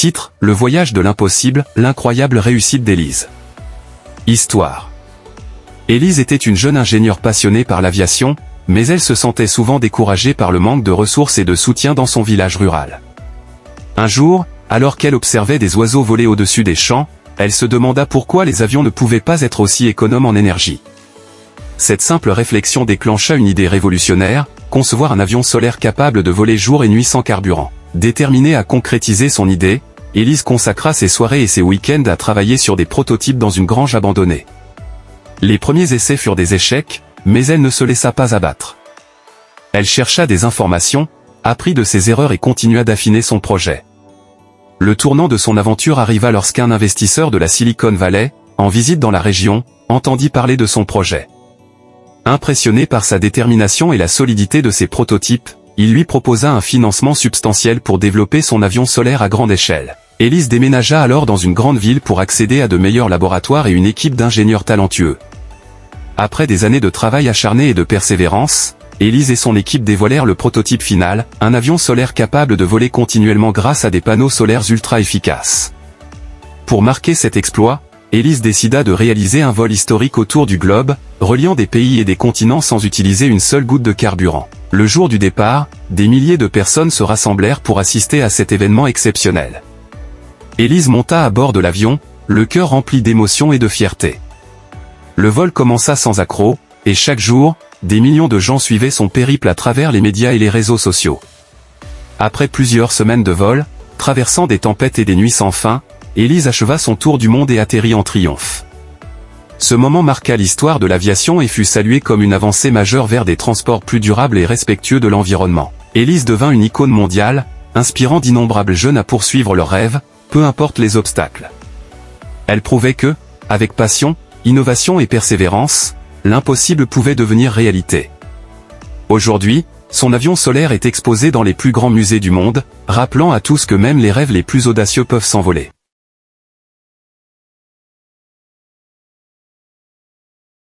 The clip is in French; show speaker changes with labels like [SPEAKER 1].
[SPEAKER 1] Titre, Le voyage de l'impossible, l'incroyable réussite d'Élise. Histoire. Élise était une jeune ingénieure passionnée par l'aviation, mais elle se sentait souvent découragée par le manque de ressources et de soutien dans son village rural. Un jour, alors qu'elle observait des oiseaux voler au-dessus des champs, elle se demanda pourquoi les avions ne pouvaient pas être aussi économes en énergie. Cette simple réflexion déclencha une idée révolutionnaire, concevoir un avion solaire capable de voler jour et nuit sans carburant. Déterminée à concrétiser son idée, Élise consacra ses soirées et ses week-ends à travailler sur des prototypes dans une grange abandonnée. Les premiers essais furent des échecs, mais elle ne se laissa pas abattre. Elle chercha des informations, apprit de ses erreurs et continua d'affiner son projet. Le tournant de son aventure arriva lorsqu'un investisseur de la Silicon Valley, en visite dans la région, entendit parler de son projet. Impressionné par sa détermination et la solidité de ses prototypes, il lui proposa un financement substantiel pour développer son avion solaire à grande échelle. Élise déménagea alors dans une grande ville pour accéder à de meilleurs laboratoires et une équipe d'ingénieurs talentueux. Après des années de travail acharné et de persévérance, Élise et son équipe dévoilèrent le prototype final, un avion solaire capable de voler continuellement grâce à des panneaux solaires ultra efficaces. Pour marquer cet exploit, Élise décida de réaliser un vol historique autour du globe, reliant des pays et des continents sans utiliser une seule goutte de carburant. Le jour du départ, des milliers de personnes se rassemblèrent pour assister à cet événement exceptionnel. Élise monta à bord de l'avion, le cœur rempli d'émotion et de fierté. Le vol commença sans accroc, et chaque jour, des millions de gens suivaient son périple à travers les médias et les réseaux sociaux. Après plusieurs semaines de vol, traversant des tempêtes et des nuits sans fin, Élise acheva son tour du monde et atterrit en triomphe. Ce moment marqua l'histoire de l'aviation et fut salué comme une avancée majeure vers des transports plus durables et respectueux de l'environnement. Élise devint une icône mondiale, inspirant d'innombrables jeunes à poursuivre leurs rêves, peu importe les obstacles. Elle prouvait que, avec passion, innovation et persévérance, l'impossible pouvait devenir réalité. Aujourd'hui, son avion solaire est exposé dans les plus grands musées du monde, rappelant à tous que même les rêves les plus audacieux peuvent s'envoler.